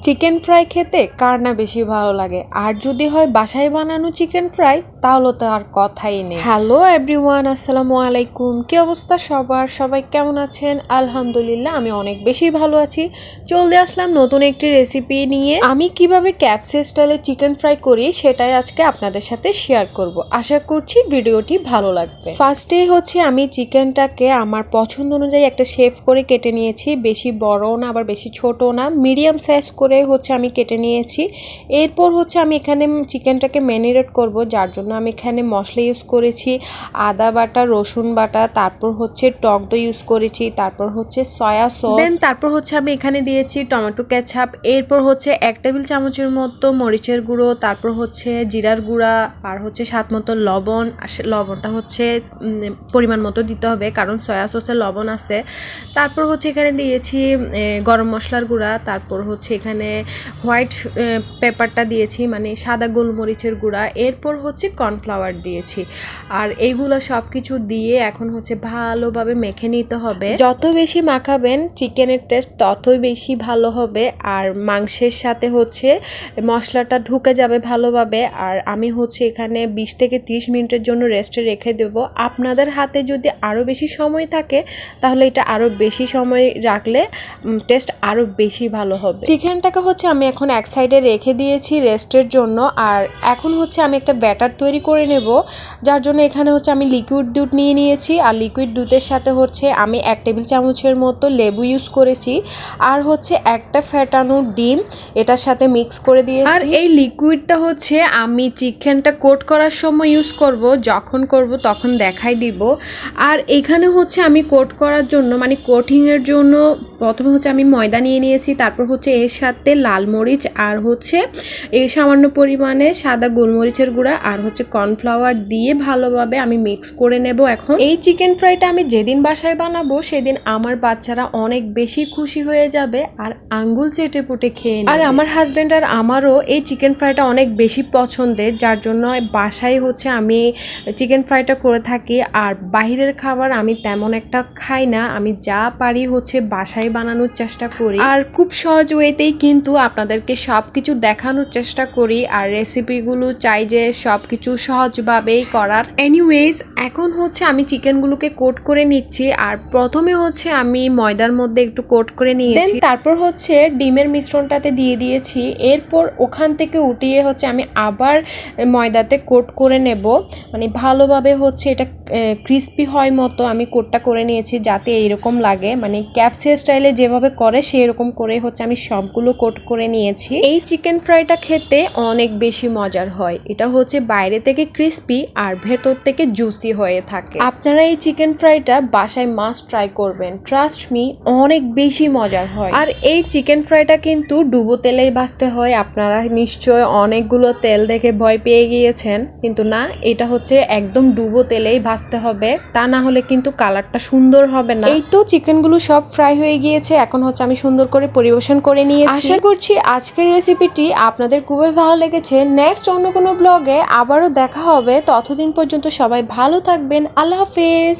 Chicken fry খেতে কার না বেশি ভালো লাগে, আর যদি হয় বাসায় বানানো চিকেন ফ্রাই তাহলে তো আর কথাই নেই। হ্যালো এভরিওয়ান, আসসালামু আলাইকুম। কি অবস্থা সবার? সবাই কেমন আছেন? আলহামদুলিল্লাহ আমি অনেক বেশি ভালো আছি। চলে আসলাম নতুন একটি রেসিপি নিয়ে। আমি কিভাবে ক্যাপসি স্টাইলে চিকেন ফ্রাই করি সেটাই আজকে আপনাদের সাথে শেয়ার করব। আশা করছি ভিডিওটি ভালো লাগবে। ফার্স্টে হচ্ছে আমি চিকেনটাকে আমার পছন্দ অনুযায়ী একটা শেপ করে কেটে নিয়েছি। বেশি বড় না আবার বেশি ছোট না, মিডিয়াম সাইজ করে হচ্ছে আমি কেটে নিয়েছি। এরপর হচ্ছে আমি এখানে চিকেনটাকে ম্যারিনেট করব, যার জন্য আমি এখানে মশলা ইউজ করেছি, আদা বাটা, রসুন বাটা, তারপর হচ্ছে টক দই ইউজ করেছি, তারপর হচ্ছে সয়া সস, দেন তারপর হচ্ছে আমি এখানে দিয়েছি টমেটো কেচাপ। এরপর হচ্ছে 1 টেবিল চামচের মতো মরিচের গুঁড়ো, তারপর হচ্ছে জিরার গুঁড়া, আর হচ্ছে স্বাদ মতো লবণ। লবণটা হচ্ছে পরিমাণ মতো দিতে হবে কারণ সয়া সসে লবণ আছে। তারপর হচ্ছে এখানে দিয়েছি গরম মশলার গুঁড়া, তারপর হচ্ছে এখানে হোয়াইট পেপারটা দিয়েছি মানে সাদা গোলমরিচের গুঁড়া। এরপর হচ্ছে কর্নফ্লাওয়ার দিয়েছি। আর এইগুলো সব কিছু দিয়ে এখন হচ্ছে ভালোভাবে মেখে নিতে হবে। যত বেশি মাখাবেন চিকেনের টেস্ট ততই বেশি ভালো হবে, আর মাংসের সাথে হচ্ছে মশলাটা ঢুকে যাবে ভালোভাবে। আর আমি হচ্ছে এখানে 20 থেকে 30 মিনিটের জন্য রেস্টে রেখে দেব। আপনাদের হাতে যদি আরও বেশি সময় থাকে তাহলে এটা আরও বেশি সময় রাখলে টেস্ট আরও বেশি ভালো হবে। চিকেনটাকে হচ্ছে আমি এখন এক সাইডে রেখে দিয়েছি রেস্টের জন্য। আর এখন হচ্ছে আমি একটা ব্যাটার তৈরি করে নেব, যার জন্য এখানে হচ্ছে আমি লিকুইড দুধ নিয়ে নিয়েছি। আর লিকুইড দুধের সাথে হচ্ছে আমি 1 টেবিল চামচের মতো লেবু ইউজ করেছি, আর হচ্ছে একটা ফেটানো ডিম এটার সাথে মিক্স করে দিয়েছি। আর এই লিকুইডটা হচ্ছে আমি চিকেনটা কোট করার সময় ইউজ করব, যখন করব তখন দেখাই দিব। আর এখানে হচ্ছে আমি কোট করার জন্য মানে কোটিংয়ের জন্য প্রথমে হচ্ছে আমি ময়দা নিয়ে নিয়েছি, তারপর হচ্ছে এর সাথে লাল মরিচ আর হচ্ছে এই সামান্য পরিমাণে সাদা গোলমরিচের গুঁড়া আর হচ্ছে কর্নফ্লাওয়ার দিয়ে ভালোভাবে আমি মিক্স করে নেব। এখন এই চিকেন ফ্রাইটা আমি যেদিন বাসায় বানাবো সেদিন আমার বাচ্চারা অনেক বেশি খুশি হয়ে যাবে আর আঙ্গুল চেটে পুটে খেয়ে নেবে। আর আমার হাজব্যান্ড আর আমারও এই চিকেন ফ্রাইটা অনেক বেশি পছন্দের, যার জন্য বাসায় হচ্ছে আমি চিকেন ফ্রাইটা করে থাকি। আর বাইরের খাবার আমি তেমন একটা খাই না, আমি যা পারি হচ্ছে বাসায় বানানোর চেষ্টা করি। আর খুব সহজ ওয়েতেই কিন্তু আপনাদেরকে সব কিছু দেখানোর চেষ্টা করি, আর রেসিপিগুলো চাই যে সব কিছু সহজভাবেই করার। এনিওয়েজ এখন হচ্ছে আমি চিকেনগুলোকে কোট করে নিচ্ছি। আর প্রথমে হচ্ছে আমি ময়দার মধ্যে একটু কোট করে নিয়েছি, তারপর হচ্ছে ডিমের মিশ্রণটাতে দিয়ে দিয়েছি। এরপর ওখান থেকে উঠিয়ে হচ্ছে আমি আবার ময়দাতে কোট করে নেব, মানে ভালোভাবে হচ্ছে এটা ক্রিস্পি হয় মতো আমি কোটটা করে নিয়েছি যাতে এইরকম লাগে, মানে ক্যাপসি স্টাইলে যেভাবে করে সেই রকম করে হচ্ছে আমি সবগুলো কোট করে নিয়েছি। এই চিকেন ফ্রাইটা খেতে অনেক বেশি মজার হয়, এটা হচ্ছে বাইরে থেকে ক্রিস্পি আর ভেতর থেকে জুসি হয়ে থাকে। আপনারা এই চিকেন ফ্রাইটা বাসায় মাস্ট ট্রাই করবেন, ট্রাস্ট মি অনেক বেশি মজার হয়। আর এই চিকেন ফ্রাইটা কিন্তু ডুবো তেলেই ভাজতে হয়। আপনারা নিশ্চয় অনেকগুলো তেল দেখে ভয় পেয়ে গিয়েছেন, কিন্তু না, এটা হচ্ছে একদম ডুবো তেলেই ভাজতে হবে, তা না হলে কিন্তু কালারটা সুন্দর হবে না। এই তো চিকেনগুলো সব ফ্রাই হয়ে গিয়েছে, এখন হচ্ছে আমি সুন্দর করে পরিবেশন করে নিয়েছি। আশা করছি আজকের রেসিপিটি আপনাদের খুবই ভালো লেগেছে। নেক্সট অন্য কোনো ব্লগে আবারও দেখা হবে, ততদিন পর্যন্ত সবাই ভালো থাকবেন। আল্লাহ হাফেজ।